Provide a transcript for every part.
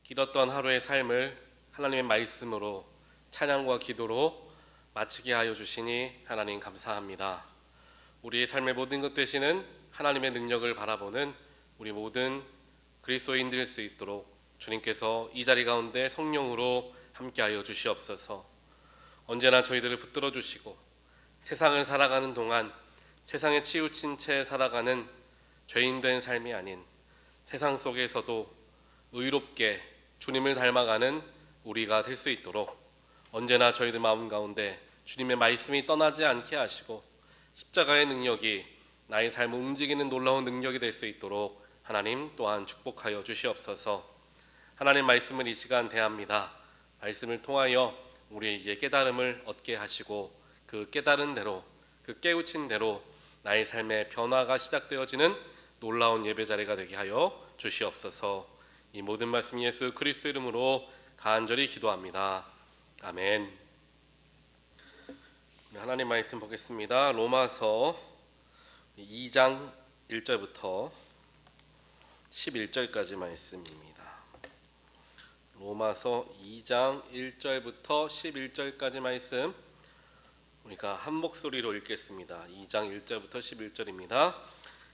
길었던 하루의 삶을 하나님의 말씀으로 찬양과 기도로 마치게 하여 주시니 하나님 감사합니다. 우리의 삶의 모든 것 되시는 하나님의 능력을 바라보는 우리 모든 그리스도인들 될 수 있도록 주님께서 이 자리 가운데 성령으로 함께하여 주시옵소서. 언제나 저희들을 붙들어 주시고 세상을 살아가는 동안 세상에 치우친 채 살아가는 죄인된 삶이 아닌 세상 속에서도 의롭게 주님을 닮아가는 우리가 될 수 있도록 언제나 저희들 마음 가운데 주님의 말씀이 떠나지 않게 하시고 십자가의 능력이 나의 삶을 움직이는 놀라운 능력이 될 수 있도록 하나님 또한 축복하여 주시옵소서. 하나님 말씀을 이 시간 대합니다. 말씀을 통하여 우리에게 깨달음을 얻게 하시고 그 깨달은 대로 그 깨우친 대로 나의 삶의 변화가 시작되어지는 놀라운 예배 자리가 되게 하여 주시옵소서. 이 모든 말씀 예수 그리스도 이름으로 간절히 기도합니다. 아멘. 하나님 말씀 보겠습니다. 로마서 2장 1절부터 11절까지 말씀입니다. 로마서 2장 1절부터 11절까지 말씀 우리가 한 목소리로 읽겠습니다. 2장 1절부터 11절입니다.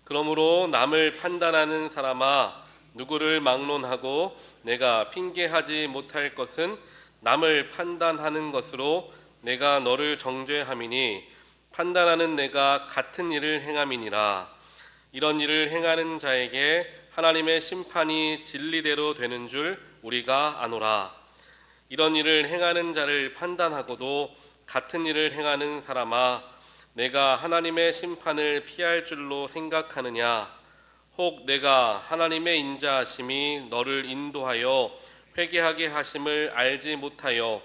그러므로 남을 판단하는 사람아 누구를 막론하고 내가 핑계하지 못할 것은 남을 판단하는 것으로 내가 너를 정죄함이니 판단하는 내가 같은 일을 행함이니라. 이런 일을 행하는 자에게 하나님의 심판이 진리대로 되는 줄 우리가 아노라. 이런 일을 행하는 자를 판단하고도 같은 일을 행하는 사람아 내가 하나님의 심판을 피할 줄로 생각하느냐. 혹 내가 하나님의 인자하심이 너를 인도하여 회개하게 하심을 알지 못하여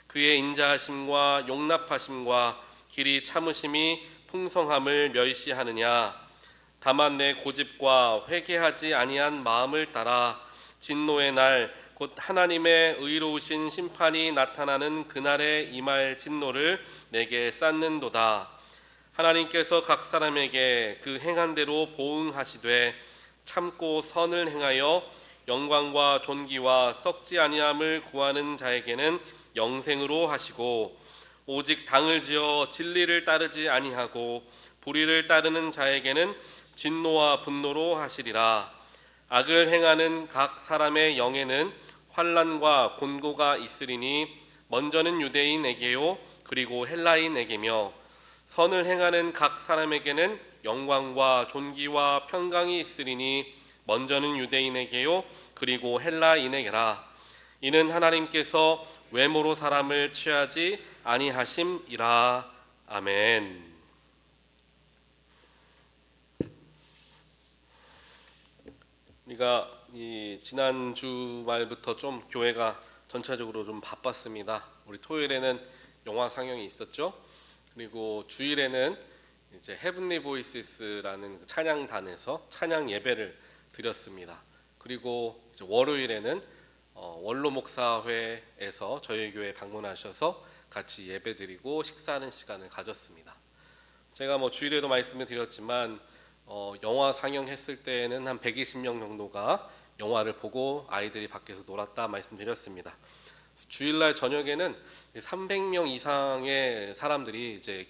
그의 인자하심과 용납하심과 길이 참으심이 풍성함을 멸시하느냐. 다만 내 고집과 회개하지 아니한 마음을 따라 진노의 날 곧 하나님의 의로우신 심판이 나타나는 그날에 임할 진노를 내게 쌓는도다. 하나님께서 각 사람에게 그 행한 대로 보응하시되 참고 선을 행하여 영광과 존귀와 썩지 아니함을 구하는 자에게는 영생으로 하시고 오직 당을 지어 진리를 따르지 아니하고 불의를 따르는 자에게는 진노와 분노로 하시리라. 악을 행하는 각 사람의 영에는 환난과 곤고가 있으리니 먼저는 유대인에게요 그리고 헬라인에게며 선을 행하는 각 사람에게는 영광과 존귀와 평강이 있으리니 먼저는 유대인에게요 그리고 헬라인에게라. 이는 하나님께서 외모로 사람을 취하지 아니하심이라. 아멘. 우리가 이 지난 주말부터 좀 교회가 전체적으로 좀 바빴습니다. 우리 토요일에는 영화 상영이 있었죠. 그리고 주일에는 이제 헤븐리 보이시스라는 찬양단에서 찬양 예배를 드렸습니다. 그리고 이제 월요일에는 원로 목사회에서 저희 교회 방문하셔서 같이 예배드리고 식사하는 시간을 가졌습니다. 제가 주일에도 말씀을 드렸지만 영화 상영했을 때에는 한 120명 정도가 영화를 보고 아이들이 밖에서 놀았다 말씀드렸습니다. 주일날 저녁에는 300명 이상의 사람들이 이제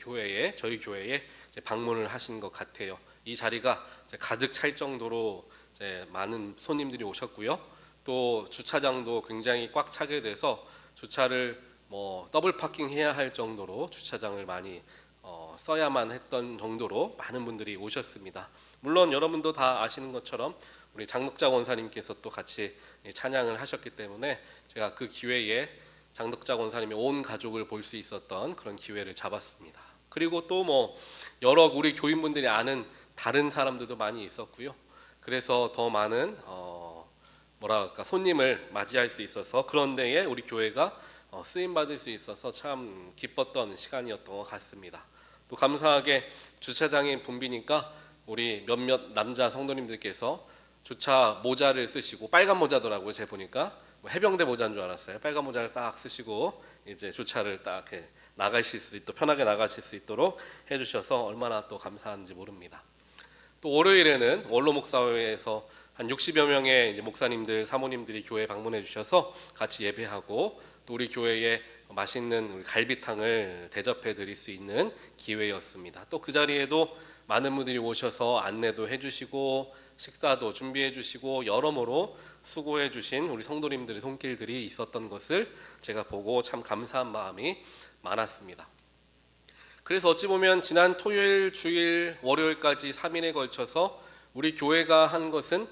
저희 교회에 이제 방문을 하신 것 같아요. 이 자리가 이제 가득 찰 정도로 이제 많은 손님들이 오셨고요. 또 주차장도 굉장히 꽉 차게 돼서 주차를 더블 파킹 해야 할 정도로 주차장을 많이 써야만 했던 정도로 많은 분들이 오셨습니다. 물론 여러분도 다 아시는 것처럼 우리 장덕자 권사님께서 또 같이 찬양을 하셨기 때문에 제가 그 기회에 장덕자 권사님의 온 가족을 볼 수 있었던 그런 기회를 잡았습니다. 그리고 또 여러 우리 교인분들이 아는 다른 사람들도 많이 있었고요. 그래서 더 많은 손님을 맞이할 수 있어서 그런 데에 우리 교회가 쓰임 받을 수 있어서 참 기뻤던 시간이었던 것 같습니다. 또 감사하게 주차장이 붐비니까 우리 몇몇 남자 성도님들께서 주차 모자를 쓰시고 빨간 모자더라고요. 제가 보니까 해병대 모자인 줄 알았어요. 빨간 모자를 딱 쓰시고 이제 주차를 딱 나가실 수 있도록 편하게 나가실 수 있도록 해주셔서 얼마나 또 감사한지 모릅니다. 또 월요일에는 원로 목사회에서 한 60여 명의 이제 목사님들, 사모님들이 교회 방문해 주셔서 같이 예배하고 또 우리 교회에 맛있는 우리 갈비탕을 대접해 드릴 수 있는 기회였습니다. 또 그 자리에도 많은 분들이 오셔서 안내도 해주시고 식사도 준비해 주시고 여러모로 수고해 주신 우리 성도님들의 손길들이 있었던 것을 제가 보고 참 감사한 마음이 많았습니다. 그래서 어찌 보면 지난 토요일, 주일, 월요일까지 3일에 걸쳐서 우리 교회가 한 것은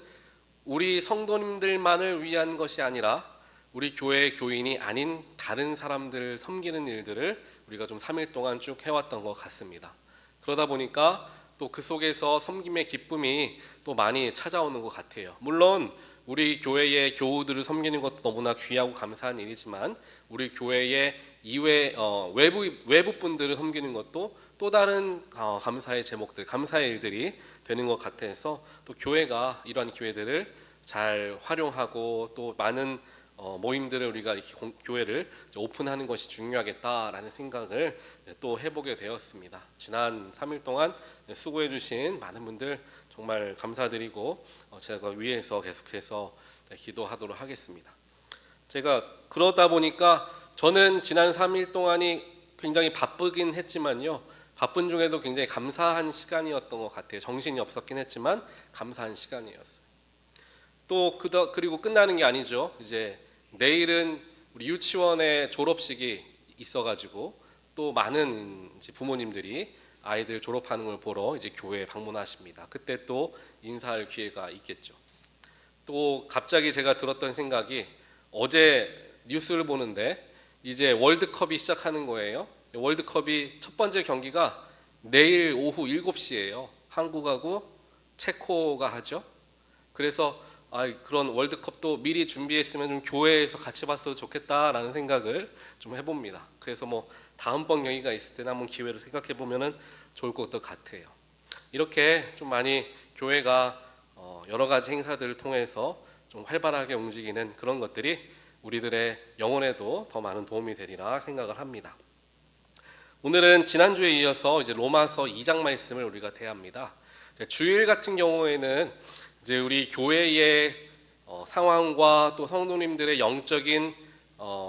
우리 성도님들만을 위한 것이 아니라 우리 교회 교인이 아닌 다른 사람들을 섬기는 일들을 우리가 좀 3일 동안 쭉 해왔던 것 같습니다. 그러다 보니까 또 그 속에서 섬김의 기쁨이 또 많이 찾아오는 것 같아요. 물론 우리 교회의 교우들을 섬기는 것도 너무나 귀하고 감사한 일이지만 우리 교회의 이외 외부 분들을 섬기는 것도 또 다른 감사의 제목들, 감사의 일들이 되는 것 같아서 또 교회가 이러한 기회들을 잘 활용하고 또 많은 모임들을 우리가 이렇게 교회를 오픈하는 것이 중요하겠다라는 생각을 또 해보게 되었습니다. 지난 3일 동안 수고해 주신 많은 분들 정말 감사드리고 제가 위에서 계속해서 기도하도록 하겠습니다. 제가 그러다 보니까 저는 지난 3일 동안이 굉장히 바쁘긴 했지만요, 바쁜 중에도 굉장히 감사한 시간이었던 것 같아요. 정신이 없었긴 했지만 감사한 시간이었어요. 또 그리고 끝나는 게 아니죠. 이제 내일은 우리 유치원의 졸업식이 있어가지고 또 많은 이제 부모님들이 아이들 졸업하는 걸 보러 이제 교회에 방문하십니다. 그때 또 인사할 기회가 있겠죠. 또 갑자기 제가 들었던 생각이 어제 뉴스를 보는데 이제 월드컵이 시작하는 거예요. 월드컵이 첫 번째 경기가 내일 오후 7시예요. 한국하고 체코가 하죠. 그래서 그런 월드컵도 미리 준비했으면 좀 교회에서 같이 봤어도 좋겠다라는 생각을 좀 해봅니다. 그래서 뭐 다음번 경기가 있을 때는 한번 기회를 생각해 보면은 좋을 것 같아요. 이렇게 좀 많이 교회가 여러 가지 행사들을 통해서 좀 활발하게 움직이는 그런 것들이 우리들의 영혼에도 더 많은 도움이 되리라 생각을 합니다. 오늘은 지난주에 이어서 이제 로마서 2장 말씀을 우리가 대합니다. 주일 같은 경우에는 이제 우리 교회의 상황과 또 성도님들의 영적인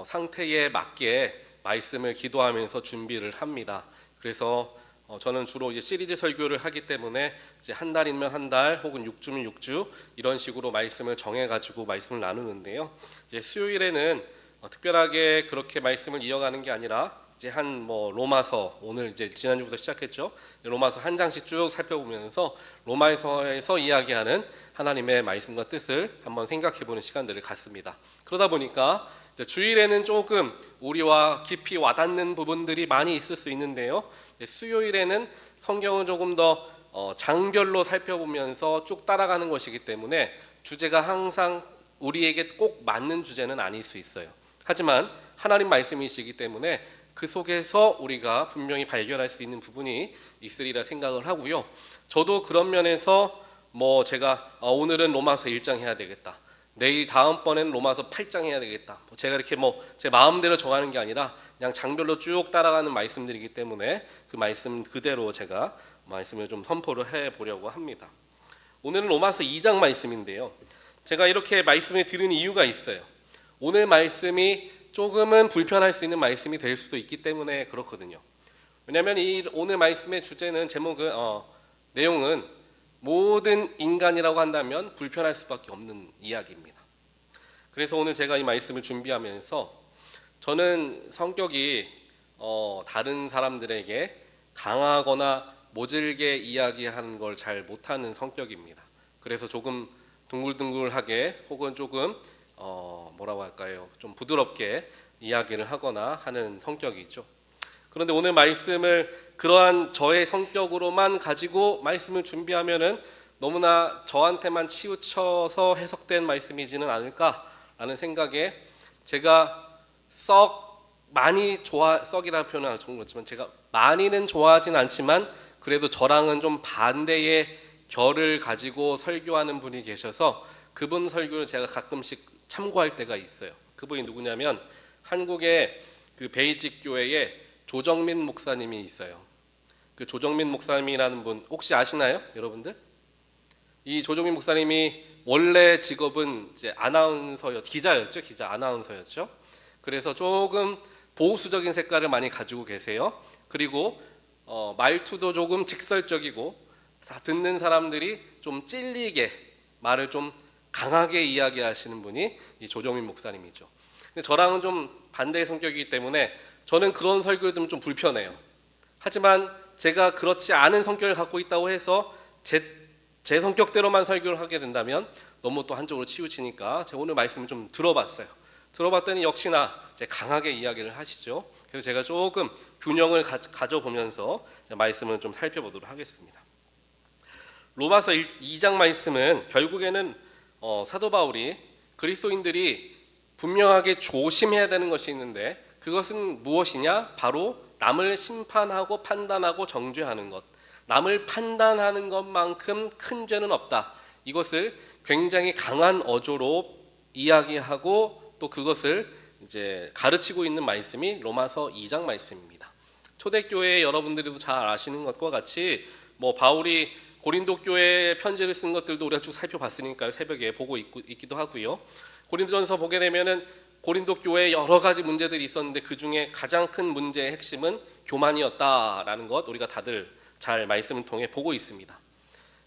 상태에 맞게 말씀을 기도하면서 준비를 합니다. 그래서 저는 주로 이제 시리즈 설교를 하기 때문에 이제 한 달이면 한 달, 혹은 6주면 6주 이런 식으로 말씀을 정해가지고 말씀을 나누는데요. 이제 수요일에는 특별하게 그렇게 말씀을 이어가는 게 아니라 이제 로마서, 오늘 이제 지난주부터 시작했죠. 로마서 한 장씩 쭉 살펴보면서 로마서에서 이야기하는 하나님의 말씀과 뜻을 한번 생각해보는 시간들을 갖습니다. 그러다 보니까 이제 주일에는 조금 우리와 깊이 와닿는 부분들이 많이 있을 수 있는데요. 수요일에는 성경을 조금 더 장별로 살펴보면서 쭉 따라가는 것이기 때문에 주제가 항상 우리에게 꼭 맞는 주제는 아닐 수 있어요. 하지만 하나님 말씀이시기 때문에 그 속에서 우리가 분명히 발견할 수 있는 부분이 있으리라 생각을 하고요. 저도 그런 면에서 제가 오늘은 로마서 1장 해야 되겠다, 내일 다음번에는 로마서 8장 해야 되겠다, 제가 이렇게 제 마음대로 정하는 게 아니라 그냥 장별로 쭉 따라가는 말씀들이기 때문에 그 말씀 그대로 제가 말씀을 좀 선포를 해보려고 합니다. 오늘은 로마서 2장 말씀인데요, 제가 이렇게 말씀을 드리는 이유가 있어요. 오늘 말씀이 조금은 불편할 수 있는 말씀이 될 수도 있기 때문에 그렇거든요. 왜냐하면 이 오늘 말씀의 주제는, 제목은 내용은 모든 인간이라고 한다면 불편할 수밖에 없는 이야기입니다. 그래서 오늘 제가 이 말씀을 준비하면서 저는 성격이 다른 사람들에게 강하거나 모질게 이야기하는 걸 잘 못하는 성격입니다. 그래서 조금 둥글둥글하게 혹은 조금 좀 부드럽게 이야기를 하거나 하는 성격이죠. 그런데 오늘 말씀을 그러한 저의 성격으로만 가지고 말씀을 준비하면은 너무나 저한테만 치우쳐서 해석된 말씀이지는 않을까라는 생각에, 제가 썩이라 표현하면 좋은 거지만 제가 많이는 좋아하진 않지만 그래도 저랑은 좀 반대의 결을 가지고 설교하는 분이 계셔서 그분 설교를 제가 가끔씩 참고할 때가 있어요. 그분이 누구냐면 한국의 그 베이직 교회에 조정민 목사님이 있어요. 그 조정민 목사님이라는 분 혹시 아시나요, 여러분들? 이 조정민 목사님이 원래 직업은 이제 기자였죠. 기자 아나운서였죠. 그래서 조금 보수적인 색깔을 많이 가지고 계세요. 그리고 말투도 조금 직설적이고 듣는 사람들이 좀 찔리게 말을 좀 강하게 이야기하시는 분이 이 조정민 목사님이죠. 근데 저랑은 좀 반대의 성격이기 때문에 저는 그런 설교 들으면 좀 불편해요. 하지만 제가 그렇지 않은 성격을 갖고 있다고 해서 제 성격대로만 설교를 하게 된다면 너무 또 한쪽으로 치우치니까 제가 오늘 말씀을 좀 들어봤어요. 들어봤더니 역시나 강하게 이야기를 하시죠. 그래서 제가 조금 균형을 가져보면서 말씀을 좀 살펴보도록 하겠습니다. 로마서 2장 말씀은 결국에는 사도 바울이 그리스도인들이 분명하게 조심해야 되는 것이 있는데 그것은 무엇이냐? 바로 남을 심판하고 판단하고 정죄하는 것. 남을 판단하는 것만큼 큰 죄는 없다. 이것을 굉장히 강한 어조로 이야기하고 또 그것을 이제 가르치고 있는 말씀이 로마서 2장 말씀입니다. 초대교회 여러분들도 잘 아시는 것과 같이 바울이 고린도 교회에 편지를 쓴 것들도 우리가 쭉 살펴봤으니까요. 새벽에 보고 있기도 하고요. 고린도전서 보게 되면은 고린도 교회에 여러 가지 문제들이 있었는데 그 중에 가장 큰 문제의 핵심은 교만이었다라는 것 우리가 다들 잘 말씀을 통해 보고 있습니다.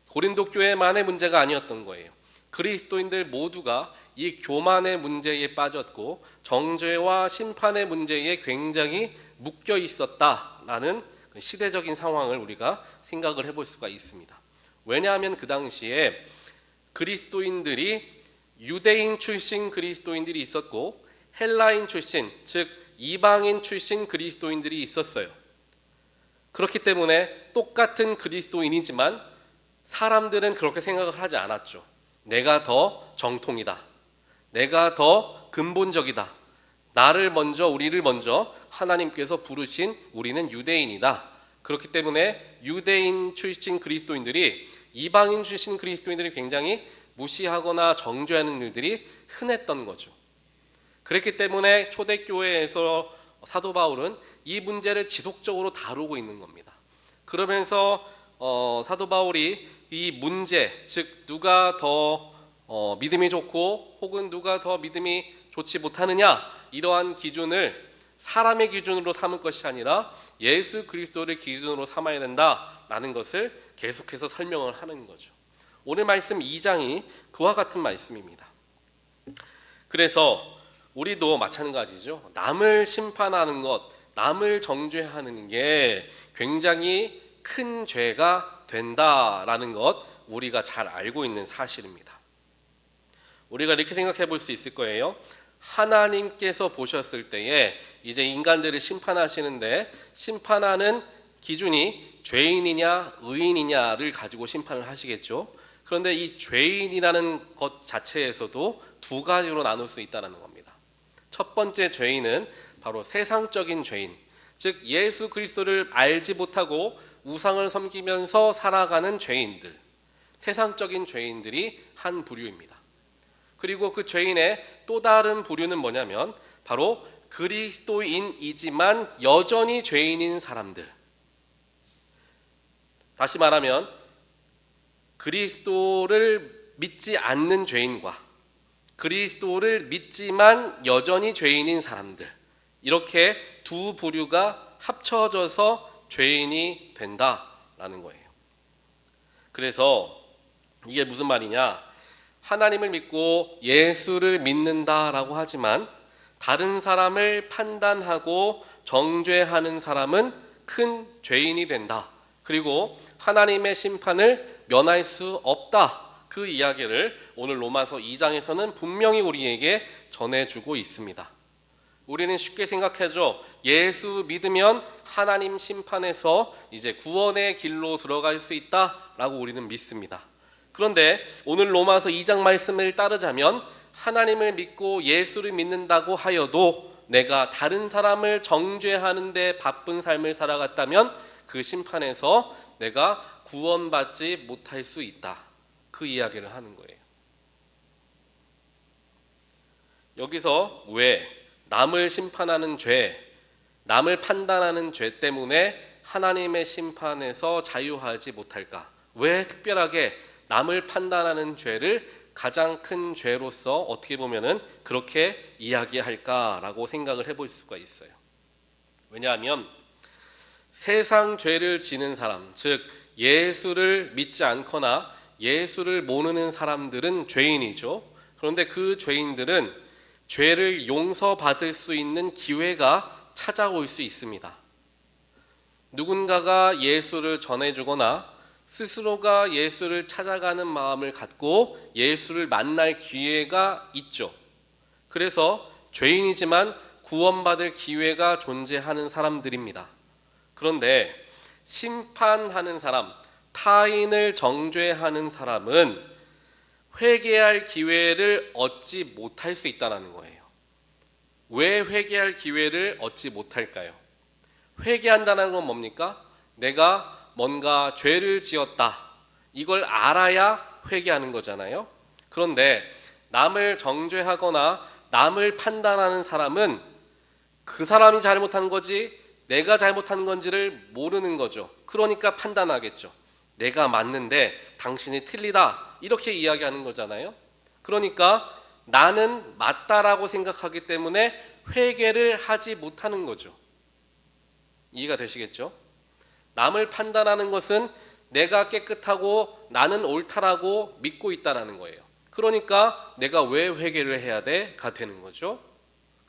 고린도 교회만의 문제가 아니었던 거예요. 그리스도인들 모두가 이 교만의 문제에 빠졌고 정죄와 심판의 문제에 굉장히 묶여 있었다라는 시대적인 상황을 우리가 생각을 해볼 수가 있습니다. 왜냐하면 그 당시에 그리스도인들이 유대인 출신 그리스도인들이 있었고 헬라인 출신, 즉 이방인 출신 그리스도인들이 있었어요. 그렇기 때문에 똑같은 그리스도인이지만 사람들은 그렇게 생각을 하지 않았죠. 내가 더 정통이다. 내가 더 근본적이다. 우리를 먼저 하나님께서 부르신 우리는 유대인이다. 그렇기 때문에 유대인 출신 그리스도인들이 이방인 출신 그리스도인들이 굉장히 무시하거나 정죄하는 일들이 흔했던 거죠. 그렇기 때문에 초대교회에서 사도 바울은 이 문제를 지속적으로 다루고 있는 겁니다. 그러면서 사도 바울이 이 문제, 즉 누가 더 믿음이 좋고 혹은 누가 더 믿음이 좋지 못하느냐, 이러한 기준을 사람의 기준으로 삼을 것이 아니라 예수 그리스도를 기준으로 삼아야 된다라는 것을 계속해서 설명을 하는 거죠. 오늘 말씀 2장이 그와 같은 말씀입니다. 그래서 우리도 마찬가지죠. 남을 심판하는 것, 남을 정죄하는 게 굉장히 큰 죄가 된다라는 것 우리가 잘 알고 있는 사실입니다. 우리가 이렇게 생각해 볼 수 있을 거예요. 하나님께서 보셨을 때에 이제 인간들을 심판하시는데 심판하는 기준이 죄인이냐 의인이냐를 가지고 심판을 하시겠죠. 그런데 이 죄인이라는 것 자체에서도 두 가지로 나눌 수 있다는 겁니다. 첫 번째 죄인은 바로 세상적인 죄인, 즉 예수 그리스도를 알지 못하고 우상을 섬기면서 살아가는 죄인들, 세상적인 죄인들이 한 부류입니다. 그리고 그 죄인의 또 다른 부류는 뭐냐면 바로 그리스도인이지만 여전히 죄인인 사람들. 다시 말하면 그리스도를 믿지 않는 죄인과 그리스도를 믿지만 여전히 죄인인 사람들, 이렇게 두 부류가 합쳐져서 죄인이 된다라는 거예요. 그래서 이게 무슨 말이냐? 하나님을 믿고 예수를 믿는다라고 하지만 다른 사람을 판단하고 정죄하는 사람은 큰 죄인이 된다. 그리고 하나님의 심판을 면할 수 없다. 그 이야기를 오늘 로마서 2장에서는 분명히 우리에게 전해주고 있습니다. 우리는 쉽게 생각하죠. 예수 믿으면 하나님 심판에서 이제 구원의 길로 들어갈 수 있다라고 우리는 믿습니다. 그런데 오늘 로마서 2장 말씀을 따르자면 하나님을 믿고 예수를 믿는다고 하여도 내가 다른 사람을 정죄하는 데 바쁜 삶을 살아갔다면 그 심판에서 내가 구원받지 못할 수 있다. 그 이야기를 하는 거예요. 여기서 왜 남을 심판하는 죄, 남을 판단하는 죄 때문에 하나님의 심판에서 자유하지 못할까? 왜 특별하게 남을 판단하는 죄를 가장 큰 죄로서 어떻게 보면은 그렇게 이야기할까라고 생각을 해볼 수가 있어요. 왜냐하면 세상 죄를 지는 사람, 즉 예수를 믿지 않거나 예수를 모르는 사람들은 죄인이죠. 그런데 그 죄인들은 죄를 용서받을 수 있는 기회가 찾아올 수 있습니다. 누군가가 예수를 전해주거나 스스로가 예수를 찾아가는 마음을 갖고 예수를 만날 기회가 있죠. 그래서 죄인이지만 구원받을 기회가 존재하는 사람들입니다. 그런데 심판하는 사람, 타인을 정죄하는 사람은 회개할 기회를 얻지 못할 수 있다는 거예요. 왜 회개할 기회를 얻지 못할까요? 회개한다는 건 뭡니까? 내가 뭔가 죄를 지었다. 이걸 알아야 회개하는 거잖아요. 그런데 남을 정죄하거나 남을 판단하는 사람은 그 사람이 잘못한 거지 내가 잘못한 건지를 모르는 거죠. 그러니까 판단하겠죠. 내가 맞는데 당신이 틀리다. 이렇게 이야기하는 거잖아요. 그러니까 나는 맞다라고 생각하기 때문에 회개를 하지 못하는 거죠. 이해가 되시겠죠? 남을 판단하는 것은 내가 깨끗하고 나는 옳다라고 믿고 있다는 거예요. 그러니까 내가 왜 회개를 해야 돼?가 되는 거죠.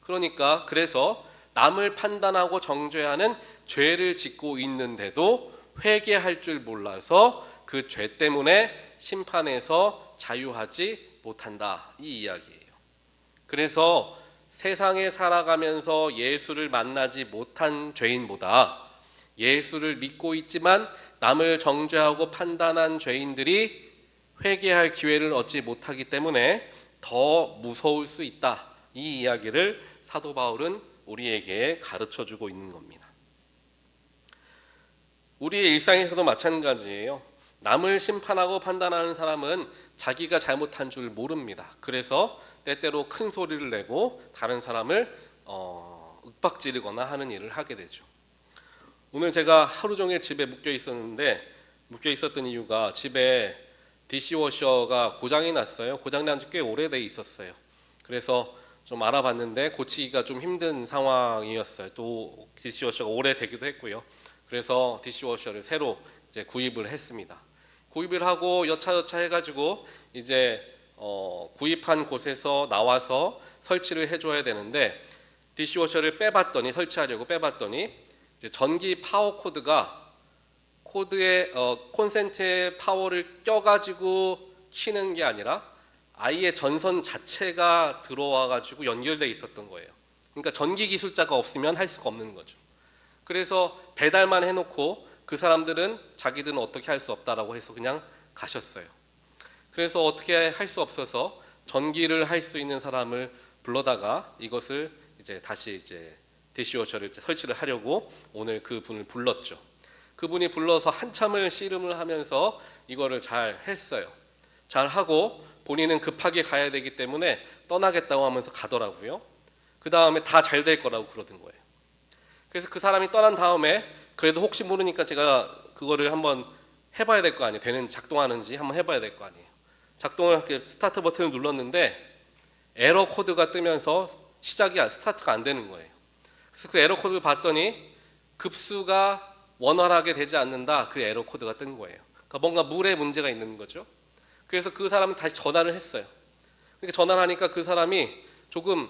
그러니까 그래서 남을 판단하고 정죄하는 죄를 짓고 있는데도 회개할 줄 몰라서 그 죄 때문에 심판에서 자유하지 못한다. 이 이야기예요. 그래서 세상에 살아가면서 예수를 만나지 못한 죄인보다 예수를 믿고 있지만 남을 정죄하고 판단한 죄인들이 회개할 기회를 얻지 못하기 때문에 더 무서울 수 있다. 이 이야기를 사도 바울은 우리에게 가르쳐주고 있는 겁니다. 우리의 일상에서도 마찬가지예요. 남을 심판하고 판단하는 사람은 자기가 잘못한 줄 모릅니다. 그래서 때때로 큰 소리를 내고 다른 사람을 윽박지르거나 하는 일을 하게 되죠. 오늘 제가 하루 종일 집에 묶여 있었던 이유가 집에 디시워셔가 고장이 났어요. 고장 난 지 꽤 오래돼 있었어요. 그래서 좀 알아봤는데 고치기가 좀 힘든 상황이었어요. 또 디시워셔가 오래되기도 했고요. 그래서 디시워셔를 새로 이제 구입을 했습니다. 구입을 하고 여차저차 해가지고 이제 구입한 곳에서 나와서 설치를 해줘야 되는데 디시워셔를 설치하려고 빼봤더니 이제 전기 파워 코드에 콘센트에 파워를 껴가지고 키는 게 아니라 아예 전선 자체가 들어와가지고 연결돼 있었던 거예요. 그러니까 전기 기술자가 없으면 할 수가 없는 거죠. 그래서 배달만 해놓고 그 사람들은 자기들은 어떻게 할 수 없다라고 해서 그냥 가셨어요. 그래서 어떻게 할 수 없어서 전기를 할 수 있는 사람을 불러다가 이것을 이제 다시 이제 디시워셔를 설치를 하려고 오늘 그 분을 불렀죠. 그분이 불러서 한참을 씨름을 하면서 이거를 잘 했어요. 잘 하고 본인은 급하게 가야 되기 때문에 떠나겠다고 하면서 가더라고요. 그 다음에 다 잘 될 거라고 그러던 거예요. 그래서 그 사람이 떠난 다음에 그래도 혹시 모르니까 제가 그거를 한번 해봐야 될 거 아니에요. 되는지 작동하는지 한번 해봐야 될 거 아니에요. 작동을 스타트 버튼을 눌렀는데 에러 코드가 뜨면서 스타트가 안 되는 거예요. 그래서 그 에러 코드를 봤더니 급수가 원활하게 되지 않는다. 그 에러 코드가 뜬 거예요. 그러니까 뭔가 물에 문제가 있는 거죠. 그래서 그 사람은 다시 전화를 했어요. 그러니까 전화를 하니까 그 사람이 조금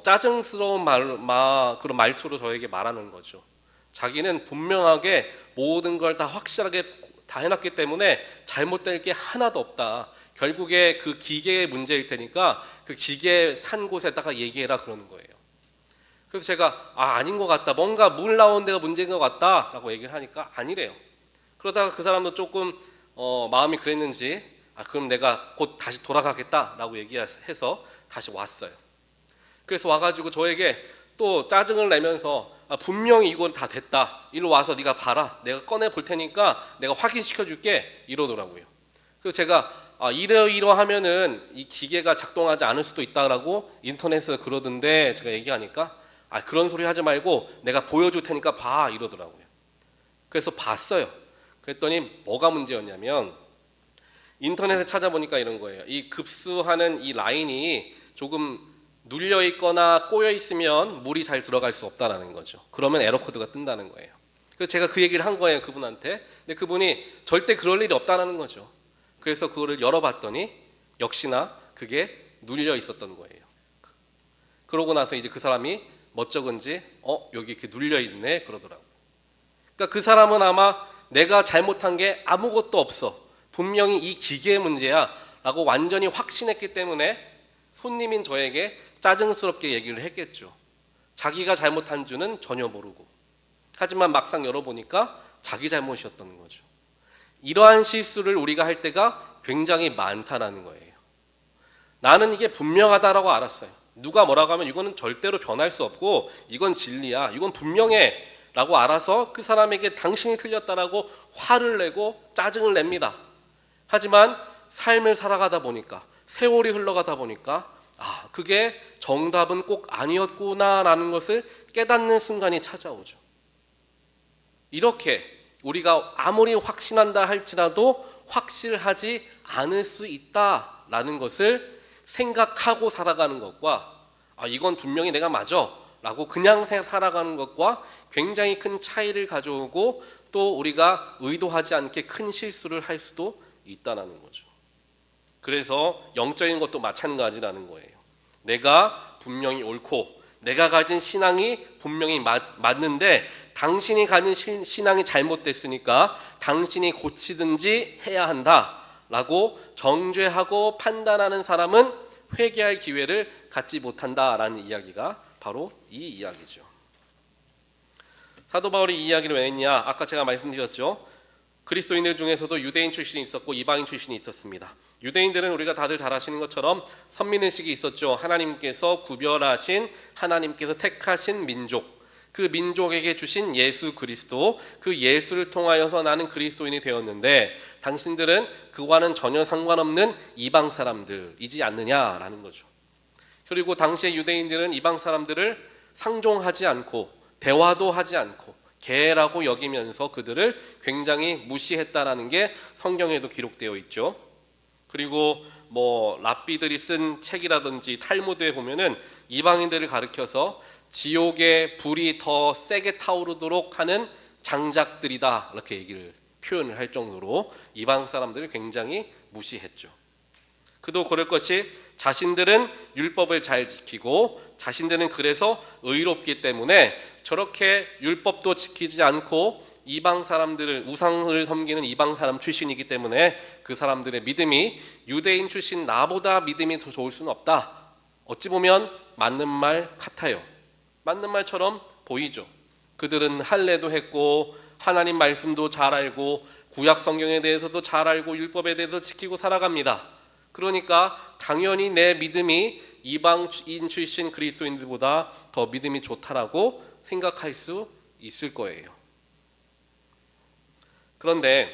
짜증스러운 그런 말투로 저에게 말하는 거죠. 자기는 분명하게 모든 걸 다 확실하게 다 해놨기 때문에 잘못될 게 하나도 없다. 결국에 그 기계의 문제일 테니까 그 기계 산 곳에다가 얘기해라 그러는 거예요. 그래서 제가 아닌 것 같다. 뭔가 물 나오는 데가 문제인 것 같다 라고 얘기를 하니까 아니래요. 그러다가 그 사람도 조금 마음이 그랬는지 그럼 내가 곧 다시 돌아가겠다 라고 얘기해서 다시 왔어요. 그래서 와가지고 저에게 또 짜증을 내면서 분명히 이건 다 됐다. 이리 와서 네가 봐라. 내가 꺼내 볼 테니까 내가 확인시켜 줄게. 이러더라고요. 그래서 제가 이러하면은 이 기계가 작동하지 않을 수도 있다라고 인터넷에서 그러던데 제가 얘기하니까 그런 소리 하지 말고 내가 보여줄 테니까 봐. 이러더라고요. 그래서 봤어요. 그랬더니 뭐가 문제였냐면 인터넷에 찾아보니까 이런 거예요. 이 급수하는 이 라인이 조금 눌려 있거나 꼬여 있으면 물이 잘 들어갈 수 없다라는 거죠. 그러면 에러 코드가 뜬다는 거예요. 그래서 제가 그 얘기를 한 거예요, 그분한테. 근데 그분이 절대 그럴 일이 없다는 거죠. 그래서 그거를 열어봤더니 역시나 그게 눌려 있었던 거예요. 그러고 나서 이제 그 사람이 멋쩍은지 여기 이렇게 눌려 있네 그러더라고요. 그러니까 그 사람은 아마 내가 잘못한 게 아무것도 없어, 분명히 이 기계의 문제야 라고 완전히 확신했기 때문에 손님인 저에게 짜증스럽게 얘기를 했겠죠. 자기가 잘못한 줄은 전혀 모르고. 하지만 막상 열어보니까 자기 잘못이었던 거죠. 이러한 실수를 우리가 할 때가 굉장히 많다라는 거예요. 나는 이게 분명하다라고 알았어요. 누가 뭐라고 하면 이거는 절대로 변할 수 없고 이건 진리야, 이건 분명해 라고 알아서 그 사람에게 당신이 틀렸다라고 화를 내고 짜증을 냅니다. 하지만 삶을 살아가다 보니까, 세월이 흘러가다 보니까 그게 정답은 꼭 아니었구나라는 것을 깨닫는 순간이 찾아오죠. 이렇게 우리가 아무리 확신한다 할지라도 확실하지 않을 수 있다라는 것을 생각하고 살아가는 것과 이건 분명히 내가 맞아 라고 그냥 살아가는 것과 굉장히 큰 차이를 가져오고, 또 우리가 의도하지 않게 큰 실수를 할 수도 있다는 거죠. 그래서 영적인 것도 마찬가지라는 거예요. 내가 분명히 옳고 내가 가진 신앙이 분명히 맞는데 당신이 가진 신앙이 잘못됐으니까 당신이 고치든지 해야 한다라고 정죄하고 판단하는 사람은 회개할 기회를 갖지 못한다라는 이야기가 바로 이 이야기죠. 사도 바울이 이 이야기를 왜 했냐? 아까 제가 말씀드렸죠. 그리스도인들 중에서도 유대인 출신이 있었고 이방인 출신이 있었습니다. 유대인들은 우리가 다들 잘 아시는 것처럼 선민의식이 있었죠. 하나님께서 구별하신, 하나님께서 택하신 민족, 그 민족에게 주신 예수 그리스도, 그 예수를 통하여서 나는 그리스도인이 되었는데 당신들은 그와는 전혀 상관없는 이방 사람들이지 않느냐라는 거죠. 그리고 당시의 유대인들은 이방 사람들을 상종하지 않고 대화도 하지 않고 개라고 여기면서 그들을 굉장히 무시했다라는 게 성경에도 기록되어 있죠. 그리고 랍비들이 쓴 책이라든지 탈무드에 보면은 이방인들을 가리켜서 지옥의 불이 더 세게 타오르도록 하는 장작들이다 이렇게 얘기를 표현을 할 정도로 이방 사람들을 굉장히 무시했죠. 그도 그럴 것이 자신들은 율법을 잘 지키고 자신들은 그래서 의롭기 때문에 저렇게 율법도 지키지 않고 이방 사람들을, 우상을 섬기는 이방 사람 출신이기 때문에 그 사람들의 믿음이 유대인 출신 나보다 믿음이 더 좋을 수는 없다. 어찌 보면 맞는 말 같아요. 맞는 말처럼 보이죠. 그들은 할례도 했고 하나님 말씀도 잘 알고 구약 성경에 대해서도 잘 알고 율법에 대해서 지키고 살아갑니다. 그러니까 당연히 내 믿음이 이방인 출신 그리스도인들보다 더 믿음이 좋다라고 생각할 수 있을 거예요. 그런데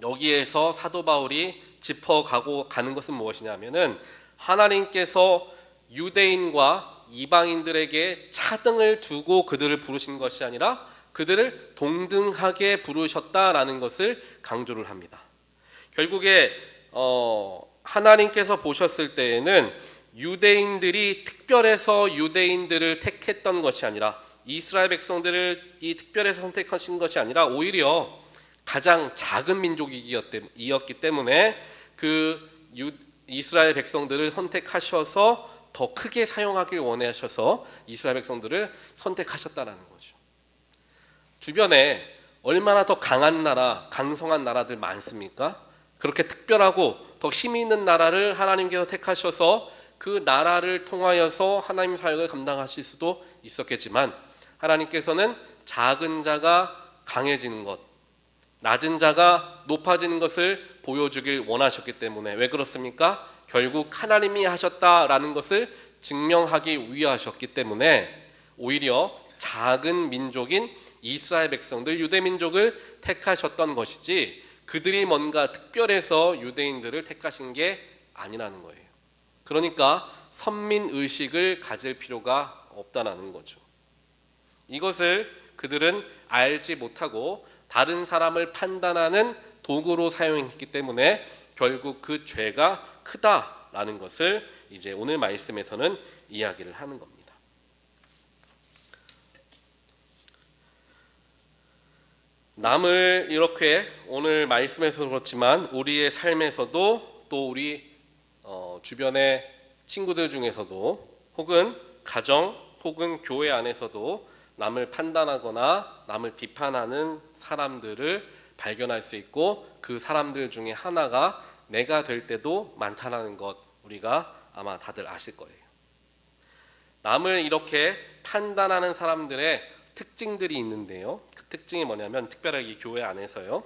여기에서 사도 바울이 짚어가고 가는 것은 무엇이냐면은 하나님께서 유대인과 이방인들에게 차등을 두고 그들을 부르신 것이 아니라 그들을 동등하게 부르셨다라는 것을 강조를 합니다. 결국에 하나님께서 보셨을 때에는 유대인들이 특별해서 유대인들을 택했던 것이 아니라 이스라엘 백성들을 특별해서 선택하신 것이 아니라 오히려 가장 작은 민족이었기 때문에 이스라엘 백성들을 선택하셔서 더 크게 사용하길 원하셔서 이스라엘 백성들을 선택하셨다라는 거죠. 주변에 얼마나 더 강한 나라, 강성한 나라들 많습니까? 그렇게 특별하고 더 힘이 있는 나라를 하나님께서 택하셔서 그 나라를 통하여서 하나님 사역을 감당하실 수도 있었겠지만 하나님께서는 작은 자가 강해지는 것, 낮은 자가 높아지는 것을 보여주길 원하셨기 때문에 왜 그렇습니까? 결국 하나님이 하셨다라는 것을 증명하기 위하셨기 때문에 오히려 작은 민족인 이스라엘 백성들, 유대 민족을 택하셨던 것이지 그들이 뭔가 특별해서 유대인들을 택하신 게 아니라는 거예요. 그러니까 선민의식을 가질 필요가 없다는 거죠. 이것을 그들은 알지 못하고 다른 사람을 판단하는 도구로 사용했기 때문에 결국 그 죄가 크다라는 것을 이제 오늘 말씀에서는 이야기를 하는 겁니다. 남을 이렇게 오늘 말씀에서 그렇지만 우리의 삶에서도 또 우리 주변의 친구들 중에서도 혹은 가정 혹은 교회 안에서도 남을 판단하거나 남을 비판하는 사람들을 발견할 수 있고 그 사람들 중에 하나가 내가 될 때도 많다는 것 우리가 아마 다들 아실 거예요. 남을 이렇게 판단하는 사람들의 특징들이 있는데요. 그 특징이 뭐냐면 특별하게 교회 안에서요.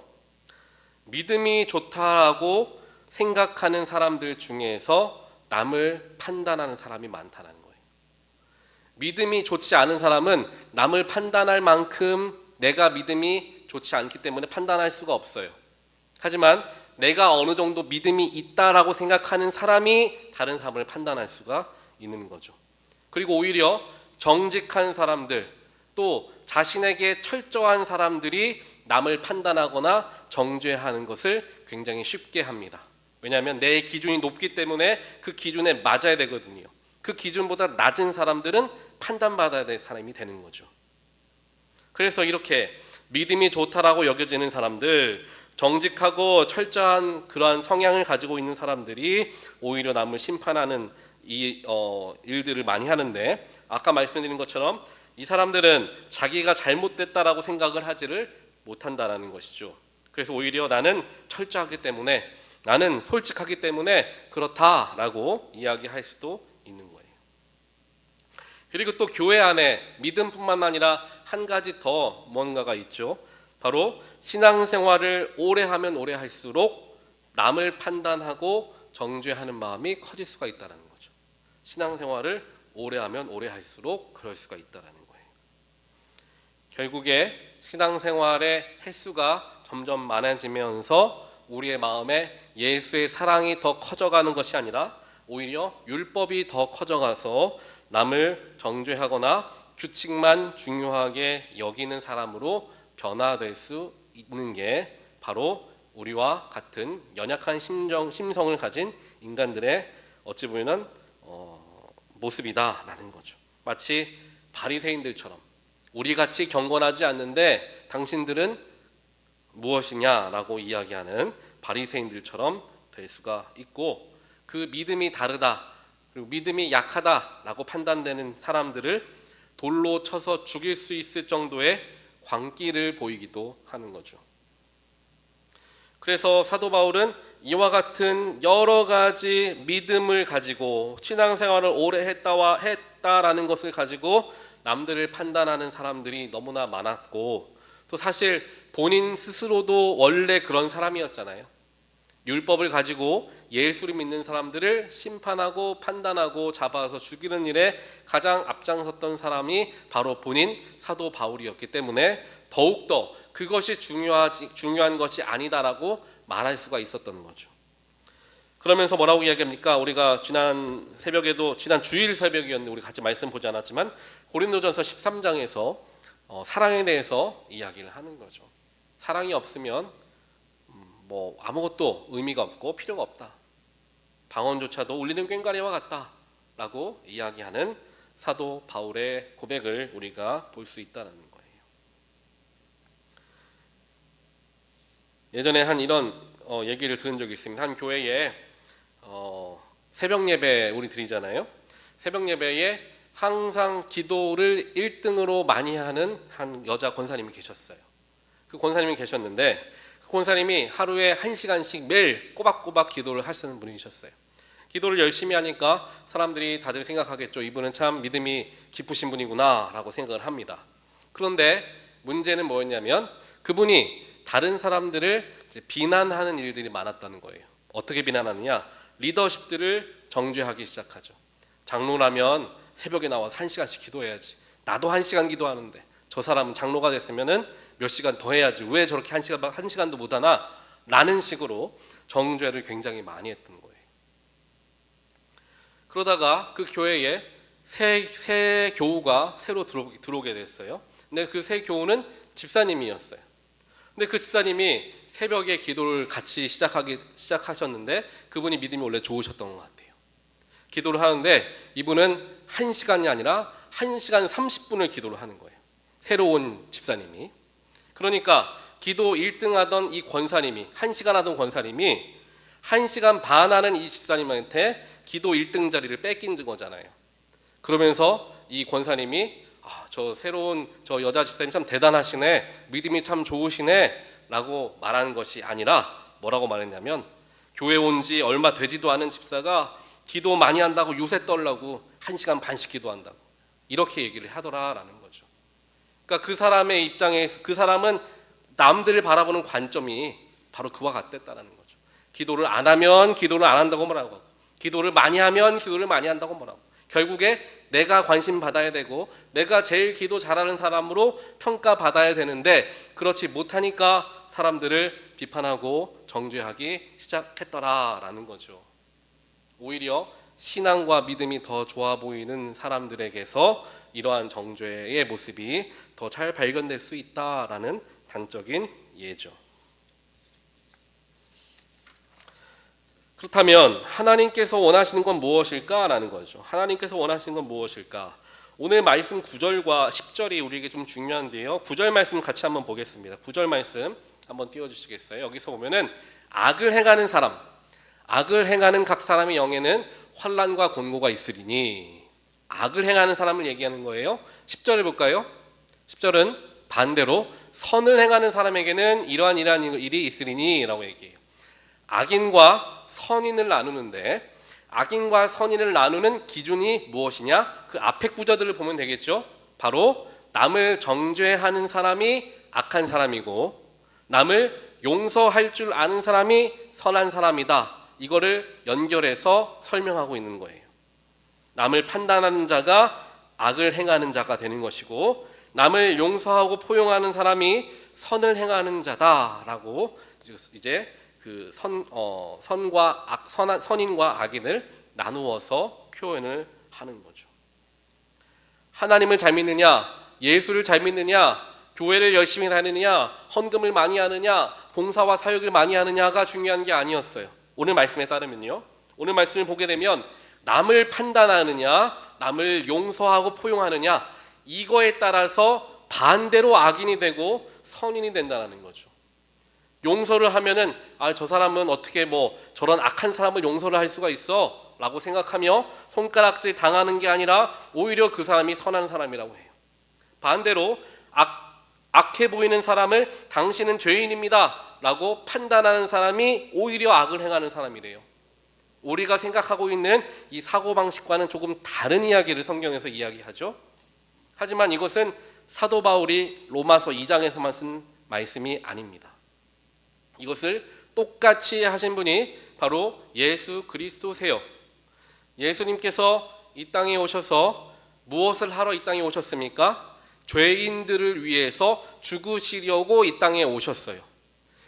믿음이 좋다라고 생각하는 사람들 중에서 남을 판단하는 사람이 많다는 거예요. 믿음이 좋지 않은 사람은 남을 판단할 만큼 내가 믿음이 좋지 않기 때문에 판단할 수가 없어요. 하지만 내가 어느 정도 믿음이 있다라고 생각하는 사람이 다른 사람을 판단할 수가 있는 거죠. 그리고 오히려 정직한 사람들 또 자신에게 철저한 사람들이 남을 판단하거나 정죄하는 것을 굉장히 쉽게 합니다. 왜냐하면 내 기준이 높기 때문에 그 기준에 맞아야 되거든요. 그 기준보다 낮은 사람들은 판단받아야 될 사람이 되는 거죠. 그래서 이렇게 믿음이 좋다라고 여겨지는 사람들, 정직하고 철저한 그러한 성향을 가지고 있는 사람들이 오히려 남을 심판하는 일들을 많이 하는데, 아까 말씀드린 것처럼 이 사람들은 자기가 잘못됐다라고 생각을 하지를 못한다라는 것이죠. 그래서 오히려 나는 철저하기 때문에, 나는 솔직하기 때문에 그렇다라고 이야기할 수도 있는 거예요. 그리고 또 교회 안에 믿음뿐만 아니라 한 가지 더 뭔가가 있죠. 바로 신앙생활을 오래 하면 오래 할수록 남을 판단하고 정죄하는 마음이 커질 수가 있다는 거죠. 신앙생활을 오래 하면 오래 할수록 그럴 수가 있다는 거예요. 결국에 신앙생활의 횟수가 점점 많아지면서 우리의 마음에 예수의 사랑이 더 커져가는 것이 아니라 오히려 율법이 더 커져가서 남을 정죄하거나 규칙만 중요하게 여기는 사람으로 변화될 수 있는 게 바로 우리와 같은 연약한 심성을 가진 인간들의 어찌 보면 모습이다라는 거죠. 마치 바리새인들처럼 우리같이 경건하지 않는데 당신들은 무엇이냐라고 이야기하는 바리새인들처럼 될 수가 있고, 그 믿음이 다르다 그리고 믿음이 약하다라고 판단되는 사람들을 돌로 쳐서 죽일 수 있을 정도의 광기를 보이기도 하는 거죠. 그래서 사도 바울은 이와 같은 여러 가지 믿음을 가지고 신앙생활을 오래 했다라는 것을 가지고 남들을 판단하는 사람들이 너무나 많았고, 또 사실 본인 스스로도 원래 그런 사람이었잖아요. 율법을 가지고 예수를 믿는 사람들을 심판하고 판단하고 잡아서 죽이는 일에 가장 앞장섰던 사람이 바로 본인 사도 바울이었기 때문에 더욱더 그것이 중요한 것이 아니다라고 말할 수가 있었던 거죠. 그러면서 뭐라고 이야기합니까? 우리가 지난 주일 새벽이었는데 우리 같이 말씀 보지 않았지만 고린도전서 13장에서 사랑에 대해서 이야기를 하는 거죠. 사랑이 없으면 뭐 아무것도 의미가 없고 필요가 없다. 방언조차도 울리는 꽹과리와 같다라고 이야기하는 사도 바울의 고백을 우리가 볼 수 있다는 거예요. 예전에 한 이런 얘기를 들은 적이 있습니다. 한 교회에 새벽 예배 우리 드리잖아요. 새벽 예배에 항상 기도를 1등으로 많이 하는 한 여자 권사님이 계셨어요. 그 권사님이 계셨는데 그 권사님이 하루에 1시간씩 매일 꼬박꼬박 기도를 하시는 분이셨어요. 기도를 열심히 하니까 사람들이 다들 생각하겠죠. 이분은 참 믿음이 깊으신 분이구나 라고 생각을 합니다. 그런데 문제는 뭐였냐면 그분이 다른 사람들을 비난하는 일들이 많았다는 거예요. 어떻게 비난하느냐? 리더십들을 정죄하기 시작하죠. 장로라면 새벽에 나와서 1시간씩 기도해야지. 나도 1시간 기도하는데 저 사람은 장로가 됐으면은 몇 시간 더 해야지. 왜 저렇게 1시간도 못하나? 라는 식으로 정죄를 굉장히 많이 했던 거예요. 그러다가 그 교회에 새 교우가 새로 들어오게 됐어요. 근데 그 새 교우는 집사님이었어요. 근데 그 집사님이 새벽에 기도를 같이 시작하셨는데 그분이 믿음이 원래 좋으셨던 것 같아요. 기도를 하는데 이분은 1시간이 아니라 1시간 30분을 기도를 하는 거예요. 새로운 집사님이. 그러니까 기도 1등 하던 이 권사님이 1시간 하던 권사님이 1시간 반 하는 이 집사님한테 기도 1등 자리를 뺏긴 거잖아요. 그러면서 이 권사님이 저 새로운 저 여자 집사님 참 대단하시네, 믿음이 참 좋으시네 라고 말하는 것이 아니라 뭐라고 말했냐면, 교회 온 지 얼마 되지도 않은 집사가 기도 많이 한다고 유세 떨라고 1시간 반씩 기도한다고 이렇게 얘기를 하더라라는 거죠. 그러니까 그 사람의 입장에서 그 사람은 남들을 바라보는 관점이 바로 그와 같았다는 거죠. 기도를 안 하면 기도를 안 한다고 뭐라고 하고, 기도를 많이 하면 기도를 많이 한다고 뭐라고. 결국에 내가 관심 받아야 되고 내가 제일 기도 잘하는 사람으로 평가받아야 되는데 그렇지 못하니까 사람들을 비판하고 정죄하기 시작했더라라는 거죠. 오히려 신앙과 믿음이 더 좋아 보이는 사람들에게서 이러한 정죄의 모습이 더 잘 발견될 수 있다라는 단적인 예죠. 그렇다면 하나님께서 원하시는 건 무엇일까라는 거죠. 하나님께서 원하시는 건 무엇일까? 오늘 말씀 9절과 10절이 우리에게 좀 중요한데요. 9절 말씀 같이 한번 보겠습니다. 9절 말씀 한번 띄워주시겠어요? 여기서 보면은 악을 행하는 사람, 악을 행하는 각 사람의 영에는 환난과 곤고가 있으리니, 악을 행하는 사람을 얘기하는 거예요. 10절을 볼까요? 10절은 반대로 선을 행하는 사람에게는 이러한 일이 있으리니 라고 얘기해요. 악인과 선인을 나누는데 악인과 선인을 나누는 기준이 무엇이냐? 그 앞에 구절들을 보면 되겠죠. 바로 남을 정죄하는 사람이 악한 사람이고 남을 용서할 줄 아는 사람이 선한 사람이다. 이거를 연결해서 설명하고 있는 거예요. 남을 판단하는 자가 악을 행하는 자가 되는 것이고 남을 용서하고 포용하는 사람이 선을 행하는 자다라고 이제 그 선인과 악인을 나누어서 표현을 하는 거죠. 하나님을 잘 믿느냐, 예수를 잘 믿느냐, 교회를 열심히 다니느냐, 헌금을 많이 하느냐, 봉사와 사역을 많이 하느냐가 중요한 게 아니었어요. 오늘 말씀에 따르면요. 오늘 말씀을 보게 되면 남을 판단하느냐, 남을 용서하고 포용하느냐, 이거에 따라서 반대로 악인이 되고 선인이 된다는 거죠. 용서를 하면은 저 사람은 어떻게 저런 악한 사람을 용서를 할 수가 있어? 라고 생각하며 손가락질 당하는 게 아니라 오히려 그 사람이 선한 사람이라고 해요. 반대로 악해 보이는 사람을 당신은 죄인입니다 라고 판단하는 사람이 오히려 악을 행하는 사람이래요. 우리가 생각하고 있는 이 사고방식과는 조금 다른 이야기를 성경에서 이야기하죠. 하지만 이것은 사도 바울이 로마서 2장에서만 쓴 말씀이 아닙니다. 이것을 똑같이 하신 분이 바로 예수 그리스도세요. 예수님께서 이 땅에 오셔서 무엇을 하러 이 땅에 오셨습니까? 죄인들을 위해서 죽으시려고 이 땅에 오셨어요.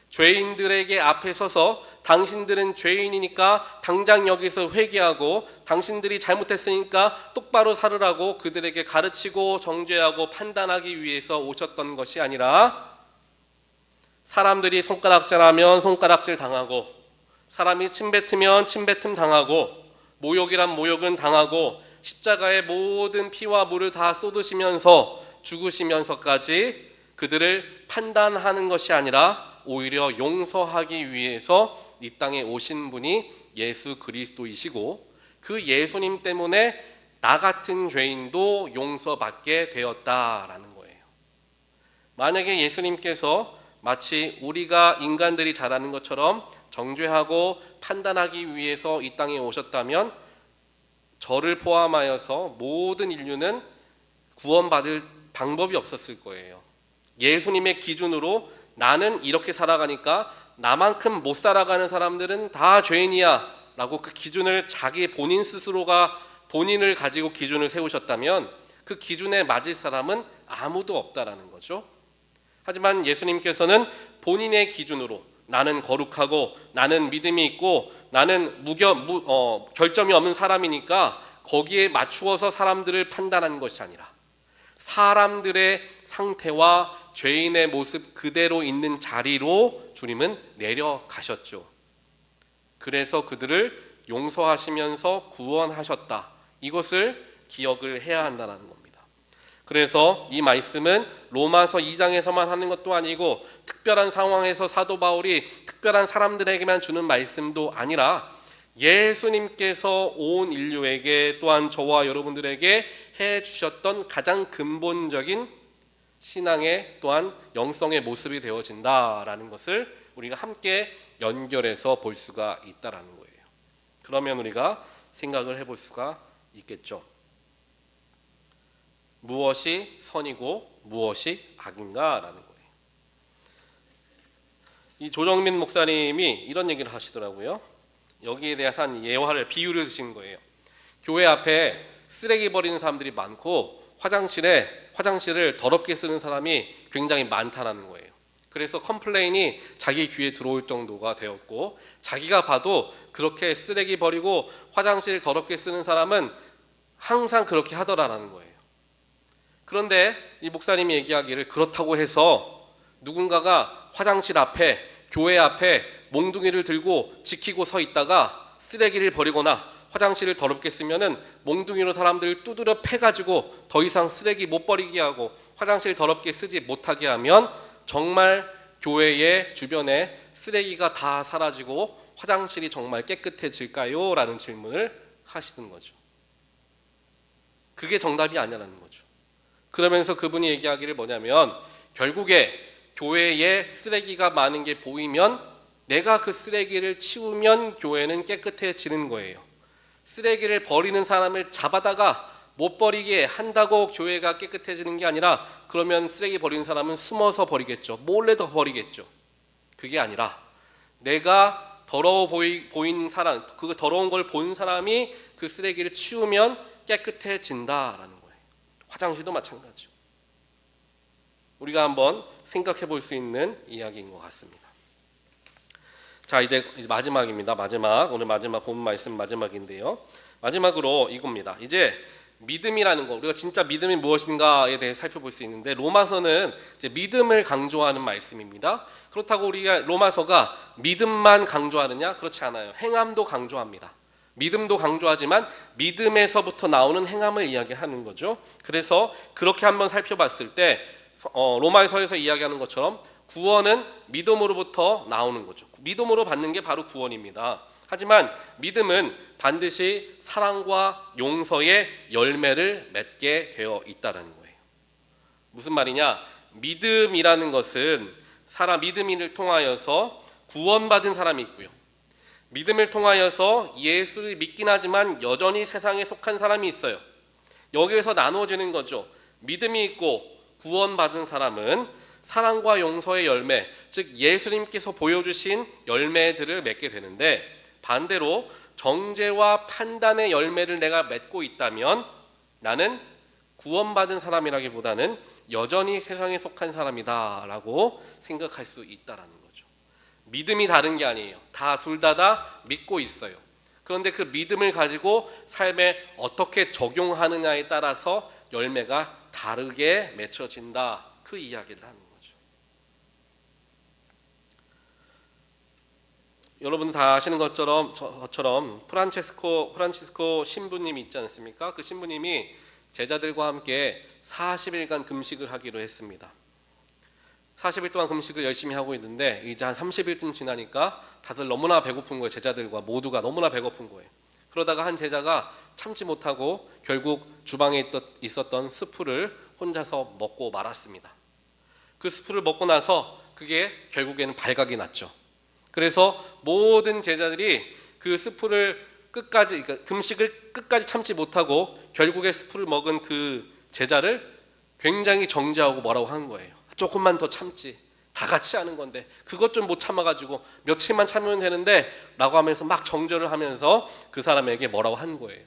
죄인들에게 앞에 서서 당신들은 죄인이니까 당장 여기서 회개하고 당신들이 잘못했으니까 똑바로 살으라고 그들에게 가르치고 정죄하고 판단하기 위해서 오셨던 것이 아니라 사람들이 손가락질하면 손가락질 당하고 사람이 침뱉으면 침뱉음 당하고 모욕이란 모욕은 당하고 십자가의 모든 피와 물을 다 쏟으시면서 죽으시면서까지 그들을 판단하는 것이 아니라 오히려 용서하기 위해서 이 땅에 오신 분이 예수 그리스도이시고 그 예수님 때문에 나 같은 죄인도 용서받게 되었다라는 거예요. 만약에 예수님께서 마치 우리가 인간들이 잘하는 것처럼 정죄하고 판단하기 위해서 이 땅에 오셨다면 저를 포함하여서 모든 인류는 구원받을 방법이 없었을 거예요. 예수님의 기준으로 나는 이렇게 살아가니까 나만큼 못 살아가는 사람들은 다 죄인이야 라고 그 기준을 자기 본인 스스로가 본인을 가지고 기준을 세우셨다면 그 기준에 맞을 사람은 아무도 없다라는 거죠. 하지만 예수님께서는 본인의 기준으로 나는 거룩하고 나는 믿음이 있고 나는 결점이 없는 사람이니까 거기에 맞추어서 사람들을 판단하는 것이 아니라 사람들의 상태와 죄인의 모습 그대로 있는 자리로 주님은 내려가셨죠. 그래서 그들을 용서하시면서 구원하셨다. 이것을 기억을 해야 한다는 겁니다. 그래서 이 말씀은 로마서 2장에서만 하는 것도 아니고 특별한 상황에서 사도 바울이 특별한 사람들에게만 주는 말씀도 아니라 예수님께서 온 인류에게 또한 저와 여러분들에게 해주셨던 가장 근본적인 신앙의 또한 영성의 모습이 되어진다라는 것을 우리가 함께 연결해서 볼 수가 있다라는 거예요. 그러면 우리가 생각을 해볼 수가 있겠죠. 무엇이 선이고 무엇이 악인가라는 거예요. 이 조정민 목사님이 이런 얘기를 하시더라고요. 여기에 대해서 한 예화를 비유를 드신 거예요. 교회 앞에 쓰레기 버리는 사람들이 많고 화장실을 더럽게 쓰는 사람이 굉장히 많다는 거예요. 그래서 컴플레인이 자기 귀에 들어올 정도가 되었고, 자기가 봐도 그렇게 쓰레기 버리고 화장실 더럽게 쓰는 사람은 항상 그렇게 하더라라는 거예요. 그런데 이 목사님이 얘기하기를, 그렇다고 해서 누군가가 화장실 앞에, 교회 앞에 몽둥이를 들고 지키고 서 있다가 쓰레기를 버리거나 화장실을 더럽게 쓰면은 몽둥이로 사람들을 두드려 패가지고 더 이상 쓰레기 못 버리게 하고 화장실 더럽게 쓰지 못하게 하면 정말 교회의 주변에 쓰레기가 다 사라지고 화장실이 정말 깨끗해질까요? 라는 질문을 하시는 거죠. 그게 정답이 아니라는 거죠. 그러면서 그분이 얘기하기를 뭐냐면, 결국에 교회에 쓰레기가 많은 게 보이면 내가 그 쓰레기를 치우면 교회는 깨끗해지는 거예요. 쓰레기를 버리는 사람을 잡아다가 못 버리게 한다고 교회가 깨끗해지는 게 아니라, 그러면 쓰레기 버리는 사람은 숨어서 버리겠죠. 몰래 더 버리겠죠. 그게 아니라 내가 더러워 보인 사람, 그 더러운 걸 본 사람이 그 쓰레기를 치우면 깨끗해진다라는 거예요. 화장실도 마찬가지죠. 우리가 한번 생각해 볼 수 있는 이야기인 것 같습니다. 자, 이제 마지막입니다. 오늘 마지막 본 말씀 마지막인데요. 마지막으로 이겁니다. 이제 믿음이라는 거, 우리가 진짜 믿음이 무엇인가에 대해 살펴볼 수 있는데, 로마서는 이제 믿음을 강조하는 말씀입니다. 그렇다고 우리가 로마서가 믿음만 강조하느냐? 그렇지 않아요. 행함도 강조합니다. 믿음도 강조하지만 믿음에서부터 나오는 행함을 이야기하는 거죠. 그래서 그렇게 한번 살펴봤을 때 로마서에서 이야기하는 것처럼 구원은 믿음으로부터 나오는 거죠. 믿음으로 받는 게 바로 구원입니다. 하지만 믿음은 반드시 사랑과 용서의 열매를 맺게 되어 있다는 거예요. 무슨 말이냐? 믿음이라는 것은 믿음을 통하여서 구원받은 사람이 있고요. 믿음을 통하여서 예수를 믿긴 하지만 여전히 세상에 속한 사람이 있어요. 여기에서 나누어지는 거죠. 믿음이 있고 구원받은 사람은 사랑과 용서의 열매, 즉 예수님께서 보여주신 열매들을 맺게 되는데, 반대로 정죄와 판단의 열매를 내가 맺고 있다면 나는 구원받은 사람이라기보다는 여전히 세상에 속한 사람이다라고 생각할 수 있다라는 거죠. 믿음이 다른 게 아니에요. 둘 다 믿고 있어요. 그런데 그 믿음을 가지고 삶에 어떻게 적용하느냐에 따라서 열매가 다르게 맺혀진다, 그 이야기를 하는 거죠. 여러분 다 아시는 것처럼 프란치스코 신부님이 있지 않습니까? 그 신부님이 제자들과 함께 40일간 금식을 하기로 했습니다. 40일 동안 금식을 열심히 하고 있는데 이제 한 30일쯤 지나니까 다들 너무나 배고픈 거예요. 제자들과 모두가 너무나 배고픈 거예요. 그러다가 한 제자가 참지 못하고 결국 주방에 있었던 스프를 혼자서 먹고 말았습니다. 그 스프를 먹고 나서 그게 결국에는 발각이 났죠. 그래서 모든 제자들이 그 스프를 그러니까 금식을 끝까지 참지 못하고 결국에 스프를 먹은 그 제자를 굉장히 정죄하고 뭐라고 한 거예요. 조금만 더 참지, 다 같이 하는 건데 그것 좀 못 참아가지고 며칠만 참으면 되는데 라고 하면서 막 정죄를 하면서 그 사람에게 뭐라고 한 거예요.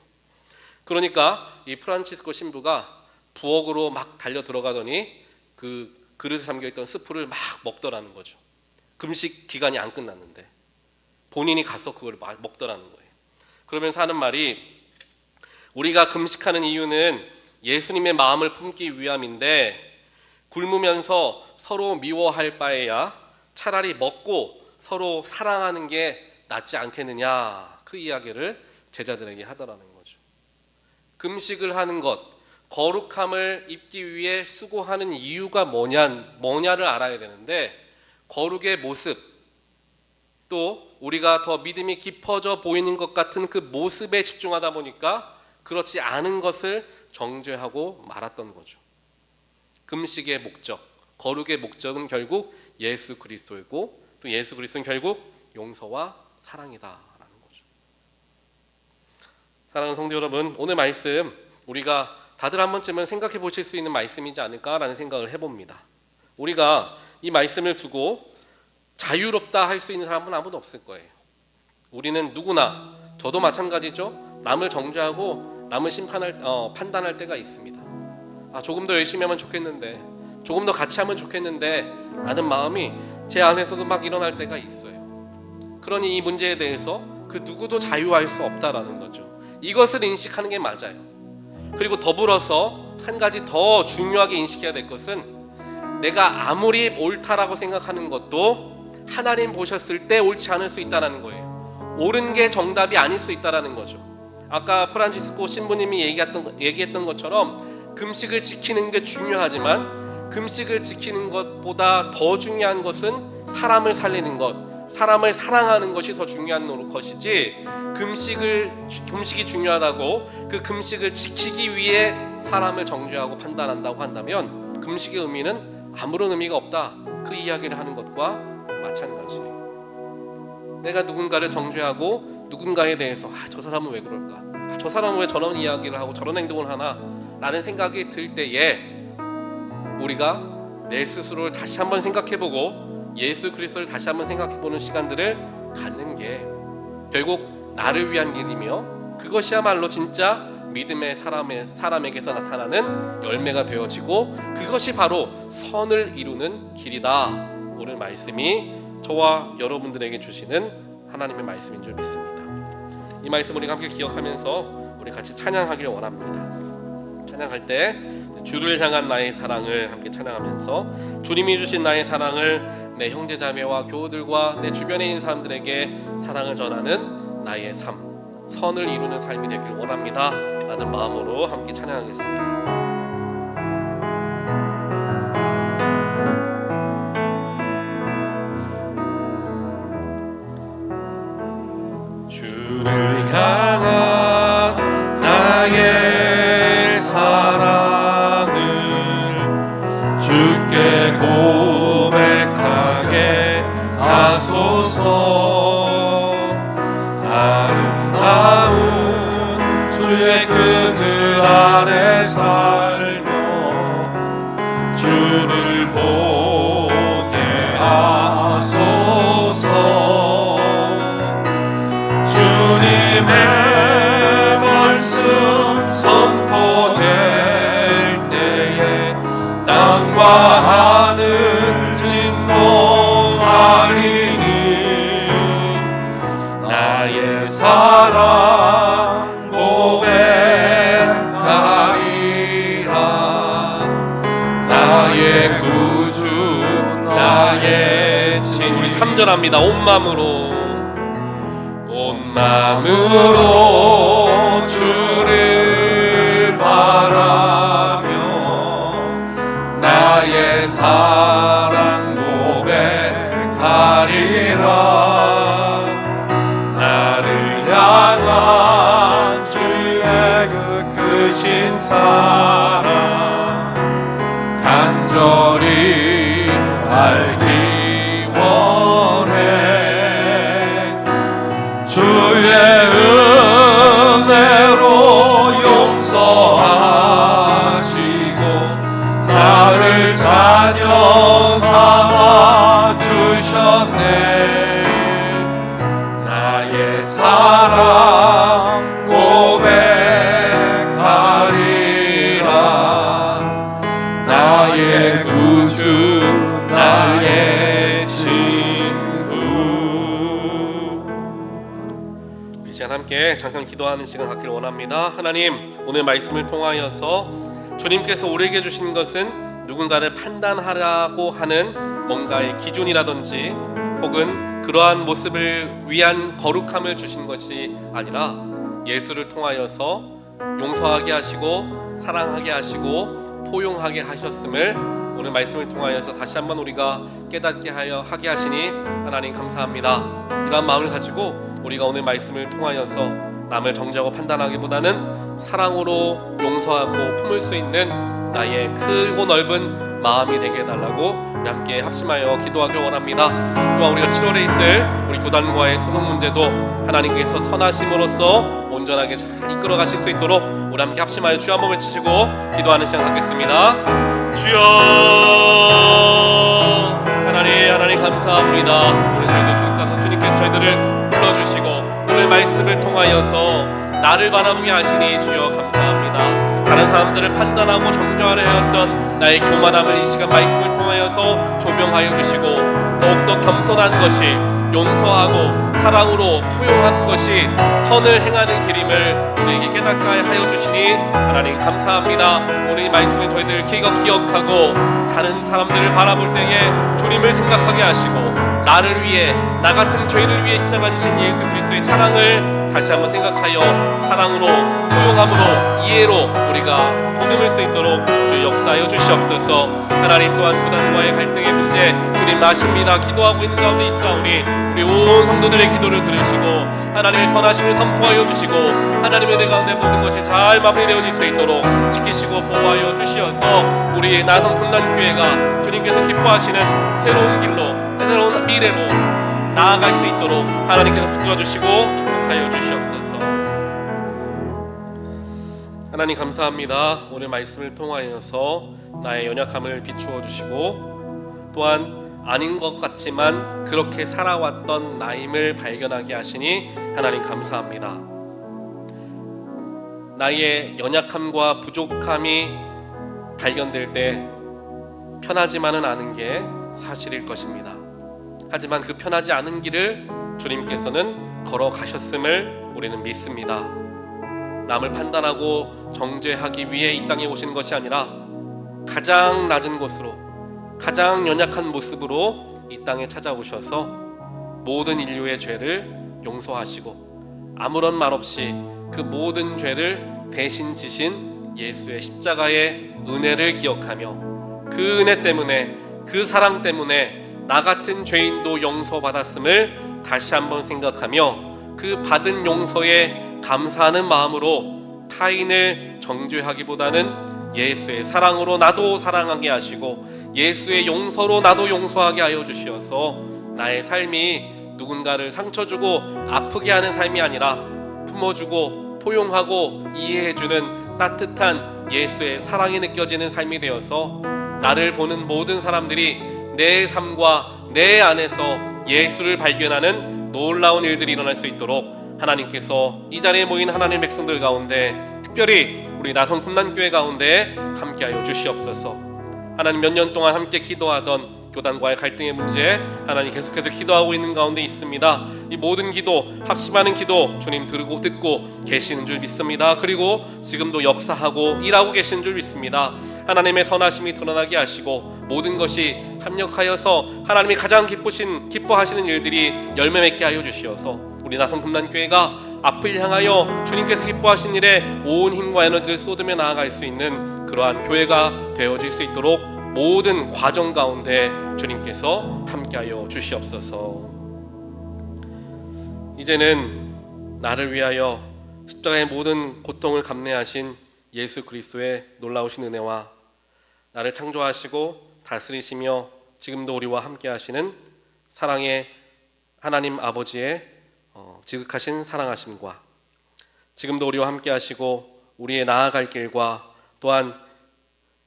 그러니까 이 프란치스코 신부가 부엌으로 막 달려 들어가더니 그 그릇에 담겨있던 스프를 막 먹더라는 거죠. 금식 기간이 안 끝났는데 본인이 가서 그걸 먹더라는 거예요. 그러면서 하는 말이, 우리가 금식하는 이유는 예수님의 마음을 품기 위함인데 굶으면서 서로 미워할 바에야 차라리 먹고 서로 사랑하는 게 낫지 않겠느냐, 그 이야기를 제자들에게 하더라는 거죠. 금식을 하는 것, 거룩함을 입기 위해 수고하는 이유가 뭐냐를 알아야 되는데, 거룩의 모습, 또 우리가 더 믿음이 깊어져 보이는 것 같은 그 모습에 집중하다 보니까 그렇지 않은 것을 정죄하고 말았던 거죠. 금식의 목적, 거룩의 목적은 결국 예수 그리스도이고, 또 예수 그리스도는 결국 용서와 사랑이다라는 거죠. 사랑하는 성도 여러분, 오늘 말씀 우리가 다들 한 번쯤은 생각해 보실 수 있는 말씀이지 않을까라는 생각을 해봅니다. 우리가 이 말씀을 두고 자유롭다 할 수 있는 사람은 아무도 없을 거예요. 우리는 누구나, 저도 마찬가지죠. 남을 정죄하고 남을 판단할 때가 있습니다. 조금 더 열심히 하면 좋겠는데, 조금 더 같이 하면 좋겠는데 라는 마음이 제 안에서도 막 일어날 때가 있어요. 그러니 이 문제에 대해서 그 누구도 자유할 수 없다라는 거죠. 이것을 인식하는 게 맞아요. 그리고 더불어서 한 가지 더 중요하게 인식해야 될 것은, 내가 아무리 옳다라고 생각하는 것도 하나님 보셨을 때 옳지 않을 수 있다는 거예요. 옳은 게 정답이 아닐 수 있다는 거죠. 아까 프란치스코 신부님이 얘기했던 것처럼 금식을 지키는 게 중요하지만, 금식을 지키는 것보다 더 중요한 것은 사람을 살리는 것, 사람을 사랑하는 것이 더 중요한 것이지, 금식이 중요하다고 그 금식을 지키기 위해 사람을 정죄하고 판단한다고 한다면 금식의 의미는 아무런 의미가 없다, 그 이야기를 하는 것과 마찬가지예요. 내가 누군가를 정죄하고 누군가에 대해서 저 사람은 왜 그럴까, 저 사람은 왜 저런 이야기를 하고 저런 행동을 하나 라는 생각이 들 때에 우리가 내 스스로를 다시 한번 생각해보고 예수 그리스도를 다시 한번 생각해보는 시간들을 갖는 게 결국 나를 위한 일이며, 그것이야말로 진짜 믿음의 사람에게서 나타나는 열매가 되어지고, 그것이 바로 선을 이루는 길이다. 오늘 말씀이 저와 여러분들에게 주시는 하나님의 말씀인 줄 믿습니다. 이 말씀 우리가 함께 기억하면서 우리 같이 찬양하기를 원합니다. 찬양할 때 주를 향한 나의 사랑을 함께 찬양하면서, 주님이 주신 나의 사랑을 내 형제자매와 교우들과 내 주변에 있는 사람들에게 사랑을 전하는 나의 삶, 선을 이루는 삶이 되길 원합니다 라는 마음으로 함께 찬양하겠습니다. 주를 향한 나의 사랑을 주께 고백하게 하소서. 아름다운 주의 그늘 아래 살며 주를 보게 하소서. 주님의 말씀 선포될 때에 땅과 하늘 진동하리니, 나의 사랑 고백하리라. 나의 구주 나의 진. 우리 3절 합니다. 온 마음으로 주를 바라며 나의 사랑 고백하리라. 나를 향한 주의 그 크신 사랑 간절히 알기 원해. 주의 은혜로 용서하시고 나를 자녀 삼아 주셨네. 나의 사랑 고백하리라. 나의 구주 나의 이 시간 함께 잠깐 기도하는 시간 갖기를 원합니다. 하나님, 오늘 말씀을 통하여서 주님께서 우리에게 주신 것은 누군가를 판단하라고 하는 뭔가의 기준이라든지 혹은 그러한 모습을 위한 거룩함을 주신 것이 아니라 예수를 통하여서 용서하게 하시고 사랑하게 하시고 포용하게 하셨음을 오늘 말씀을 통하여서 다시 한번 우리가 깨닫게 하게 하시니 하나님 감사합니다. 이러한 마음을 가지고 우리가 오늘 말씀을 통하여서 남을 정죄하고 판단하기보다는 사랑으로 용서하고 품을 수 있는 나의 크고 넓은 마음이 되게 해달라고 우리 함께 합심하여 기도하길 원합니다. 또한 우리가 7월에 있을 우리 교단과의 소송 문제도 하나님께서 선하심으로써 온전하게 잘 이끌어 가실 수 있도록 우리 함께 합심하여 주여 한번 외치시고 기도하는 시간 갖겠습니다. 주여 하나님 감사합니다. 오늘 저희들 주님께서 저희들을 불러주시고 오늘 말씀을 통하여서 나를 바라보게 하시니 주여 감사합니다. 다른 사람들을 판단하고 정죄하려 했던 나의 교만함을 이 시간 말씀을 통하여서 조명하여 주시고 더욱더 겸손한 것이 용서하고 사랑으로 포용하는 것이 선을 행하는 길임을 우리에게 깨닫게 하여 주시니 하나님 감사합니다. 오늘 이 말씀을 저희들 기억하고 다른 사람들을 바라볼 때에 주님을 생각하게 하시고 나를 위해 나 같은 죄인을 위해 십자가 지신 예수 그리스도의 사랑을 다시 한번 생각하여 사랑으로 포용함으로 이해로 우리가 보듬을 수 있도록 주 역사하여 주시옵소서. 하나님 또한 교단과의 갈등의 문제 주님 아십니다. 기도하고 있는 가운데 있사오니 우리 온 성도들의 기도를 들으시고 하나님의 선하심을 선포하여 주시고 하나님의 은혜 가운데 모든 것이 잘 마무리되어질 수 있도록 지키시고 보호하여 주시어서 우리 나성 풍란교회가 주님께서 기뻐하시는 새로운 길로 새로운 미래로 나아갈 수 있도록 하나님께서 붙들어 주시고 축복하여 주시옵소서. 하나님 감사합니다. 오늘 말씀을 통하여서 나의 연약함을 비추어 주시고 또한 아닌 것 같지만 그렇게 살아왔던 나임을 발견하게 하시니 하나님 감사합니다. 나의 연약함과 부족함이 발견될 때 편하지만은 않은 게 사실일 것입니다. 하지만 그 편하지 않은 길을 주님께서는 걸어가셨음을 우리는 믿습니다. 남을 판단하고 정죄하기 위해 이 땅에 오시는 것이 아니라 가장 낮은 곳으로 가장 연약한 모습으로 이 땅에 찾아오셔서 모든 인류의 죄를 용서하시고 아무런 말 없이 그 모든 죄를 대신 지신 예수의 십자가의 은혜를 기억하며 그 은혜 때문에 그 사랑 때문에 나 같은 죄인도 용서받았음을 다시 한번 생각하며 그 받은 용서에 감사하는 마음으로 타인을 정죄하기보다는 예수의 사랑으로 나도 사랑하게 하시고 예수의 용서로 나도 용서하게 하여 주시어서 나의 삶이 누군가를 상처 주고 아프게 하는 삶이 아니라 품어주고 포용하고 이해해주는 따뜻한 예수의 사랑이 느껴지는 삶이 되어서 나를 보는 모든 사람들이 내 삶과 내 안에서 예수를 발견하는 놀라운 일들이 일어날 수 있도록 하나님께서 이 자리에 모인 하나님의 백성들 가운데 특별히 우리 나성 풍란교회 가운데 함께하여 주시옵소서. 하나님 몇 년 동안 함께 기도하던 교단과의 갈등의 문제 하나님 계속해서 기도하고 있는 가운데 있습니다. 이 모든 기도 합심하는 기도 주님 듣고 계시는 줄 믿습니다. 그리고 지금도 역사하고 일하고 계시는 줄 믿습니다. 하나님의 선하심이 드러나게 하시고 모든 것이 합력하여서 하나님이 가장 기뻐하시는 일들이 열매 맺게 하여 주시어서 우리 나성 금란교회가 앞을 향하여 주님께서 기뻐하신 일에 온 힘과 에너지를 쏟으며 나아갈 수 있는 그러한 교회가 되어질 수 있도록 모든 과정 가운데 주님께서 함께하여 주시옵소서. 이제는 나를 위하여 십자가의 모든 고통을 감내하신 예수 그리스도의 놀라우신 은혜와 나를 창조하시고 다스리시며 지금도 우리와 함께하시는 사랑의 하나님 아버지의 지극하신 사랑하심과 지금도 우리와 함께하시고 우리의 나아갈 길과 또한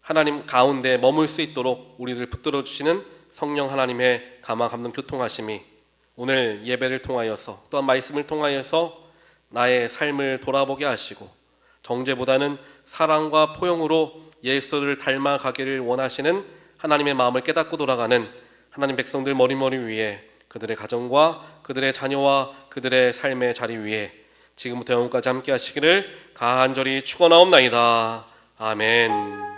하나님 가운데 머물 수 있도록 우리를 붙들어 주시는 성령 하나님의 감화 감동 교통하심이 오늘 예배를 통하여서 또한 말씀을 통하여서 나의 삶을 돌아보게 하시고 정죄보다는 사랑과 포용으로 예수를 닮아가기를 원하시는 하나님의 마음을 깨닫고 돌아가는 하나님 백성들 머리머리 위에 그들의 가정과 그들의 자녀와 그들의 삶의 자리 위에 지금부터 영원까지 함께 하시기를 간절히 축원하옵나이다. 아멘.